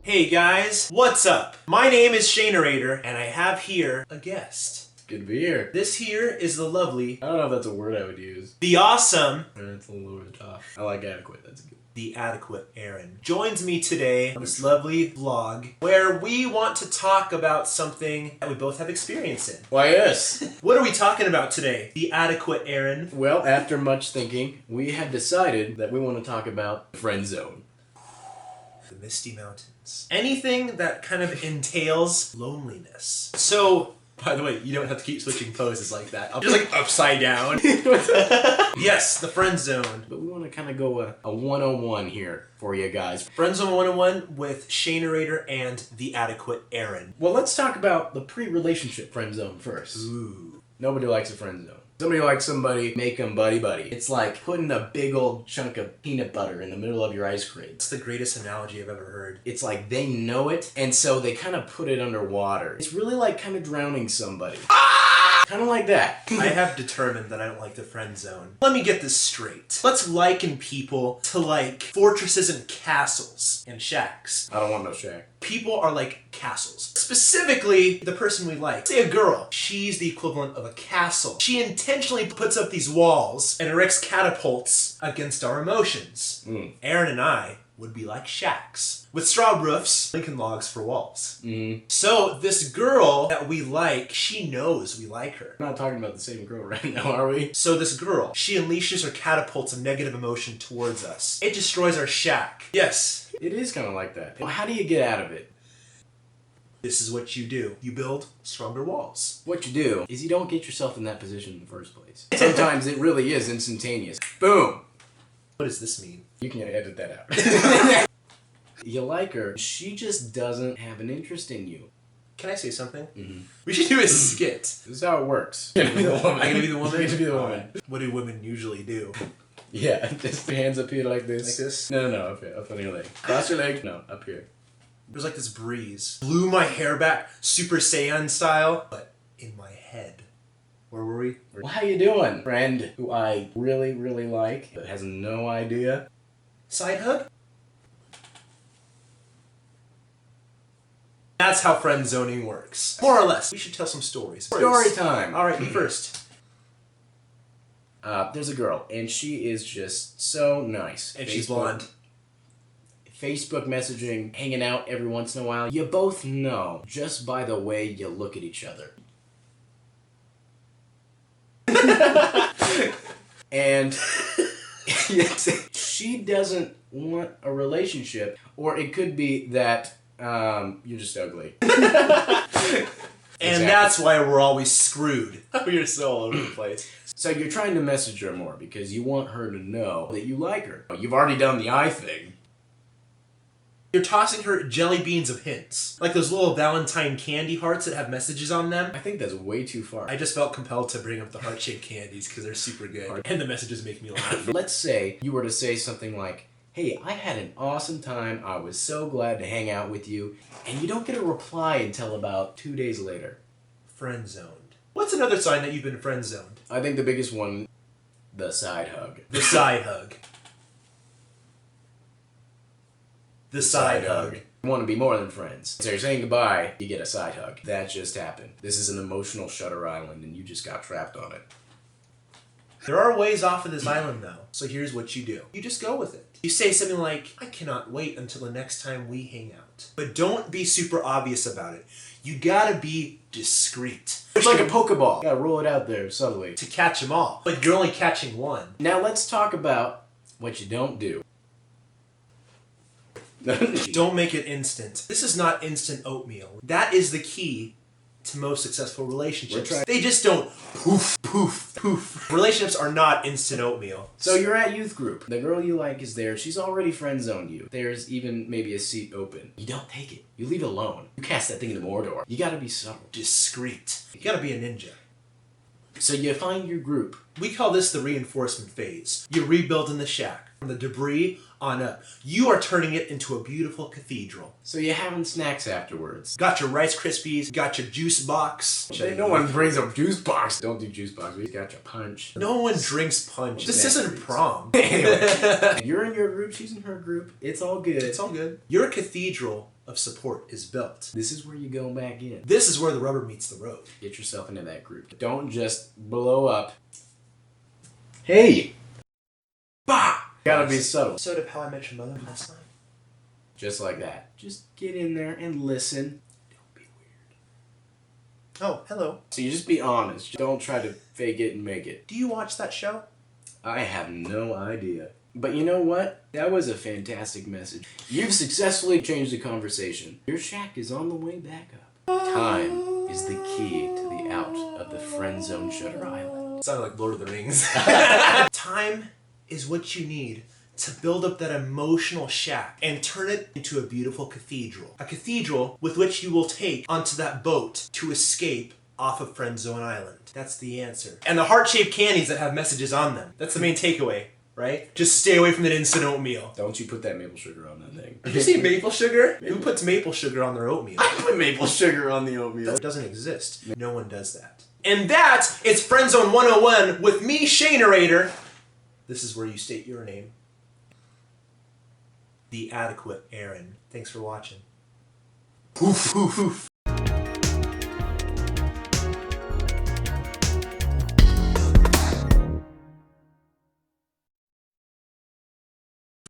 Hey guys, what's up? My name is Shanerator, and I have here a guest. Good to be here. This here is the lovely, I don't know if that's a word I would use. the awesome, It's a little over the top. I like adequate, that's good. the adequate Aaron. Joins me today on this lovely vlog where we want to talk about something that we both have experience in. Why, yes. What are we talking about today, the adequate Aaron? Well, after much thinking, we have decided that we want to talk about the friend zone. The Misty Mountains. Anything that kind of entails loneliness. So, by the way, you don't have to keep switching poses like that. I'm just like upside down. Yes, the friend zone. But we want to kind of go a 101 here for you guys. Friend Zone 101 with Shanerator and the adequate Aaron. Well, let's talk about the pre-relationship friend zone first. Ooh. Nobody likes a friend zone. Somebody likes somebody, make them buddy-buddy. It's like putting a big old chunk of peanut butter in the middle of your ice cream. It's the greatest analogy I've ever heard. It's like they know it, and so they kind of put it underwater. It's really like kind of drowning somebody. Kind of like that. I have determined that I don't like the friend zone. Let me get this straight. Let's liken people to like fortresses and castles and shacks. I don't want no shack. People are like castles. Specifically, the person we like. Say a girl. She's the equivalent of a castle. She intentionally puts up these walls and erects catapults against our emotions. Aaron and I would be like shacks with straw roofs, Lincoln logs for walls. So this girl that we like, she knows we like her. We're not talking about the same girl right now, are we? So this girl, she unleashes her catapults of negative emotion towards us. It destroys our shack. Yes. It is kind of like that. Well, how do you get out of it? This is what you do. You build stronger walls. What you do is you don't get yourself in that position in the first place. Sometimes it really is instantaneous. Boom! What does this mean? You can edit that out. You like her, she just doesn't have an interest in you. Can I say something? We should do a skit. This is how it works. I'm gonna be the woman? You're gonna be the woman. What do women usually do? Yeah, just hands up here like this. Like this? No, up here, up on your leg. Cross your leg. No, up here. There's like this breeze. Blew my hair back, Super Saiyan style, but in my head. Where were we? Well, how you doing? Friend who I really, really like, but has no idea. Side hug? That's how friend zoning works. More or less. We should tell some stories. Story time. Alright, you first. There's a girl, and she is just so nice. And she's blonde. Facebook messaging, hanging out every once in a while. You both know just by the way you look at each other. And she doesn't want a relationship, or it could be that you're just ugly. And that's why we're always screwed. We're so all over the place. So you're trying to message her more because you want her to know that you like her. You've already done the eye thing. You're tossing her jelly beans of hints. Like those little Valentine candy hearts that have messages on them. I think that's way too far. I just felt compelled to bring up the heart-shaped candies because they're super good. And the messages make me laugh. Let's say you were to say something like, hey, I had an awesome time. I was so glad to hang out with you. And you don't get a reply until about 2 days later. Friend zoned. What's another sign that you've been friend zoned? I think the biggest one, the side hug. The side hug. The side hug. You want to be more than friends. So you're saying goodbye, you get a side hug. That just happened. This is an emotional Shutter Island and you just got trapped on it. There are ways off of this island though. So here's what you do. You just go with it. You say something like, I cannot wait until the next time we hang out. But don't be super obvious about it. You gotta be discreet. It's like a Pokeball. You gotta roll it out there subtly. To catch them all. But you're only catching one. Now let's talk about what you don't do. Don't make it instant. This is not instant oatmeal. That is the key to most successful relationships. They just don't poof, poof, poof. Relationships are not instant oatmeal. So you're at youth group. The girl you like is there. She's already friend zoned you. There's even maybe a seat open. You don't take it. You leave it alone. You cast that thing into Mordor. You gotta be subtle. Discreet. You gotta be a ninja. So you find your group. We call this the reinforcement phase. You're rebuilding the shack. From the debris on up. You are turning it into a beautiful cathedral. So you're having snacks afterwards. Got your Rice Krispies, got your juice box. No one brings up juice box. Don't do juice box. We got your punch. No one drinks punch. This isn't prom. Anyway, you're in your group, she's in her group. It's all good. It's all good. Your cathedral of support is built. This is where you go back in. This is where the rubber meets the road. Get yourself into that group. Don't just blow up. Hey! Bah! Gotta be subtle. So did How I Met Your Mother last night. Just like that. Just get in there and listen. Don't be weird. Oh, hello. So you just be honest. Don't try to fake it and make it. Do you watch that show? I have no idea. But you know what? That was a fantastic message. You've successfully changed the conversation. Your shack is on the way back up. Time is the key to the out of the friend zone Shutter Island. Sounded like Lord of the Rings. Time is what you need to build up that emotional shack and turn it into a beautiful cathedral. A cathedral with which you will take onto that boat to escape off of Friend Zone Island. That's the answer. And the heart-shaped candies that have messages on them. That's the main takeaway, right? Just stay away from that instant oatmeal. Don't you put that maple sugar on that thing. Did you see maple sugar? Who puts maple sugar on their oatmeal? I put maple sugar on the oatmeal. That doesn't exist. No one does that. And that is Friend Zone 101 with me, Shanerator. This is where you state your name. The adequate Aaron. Thanks for watching. Poof, poof, poof.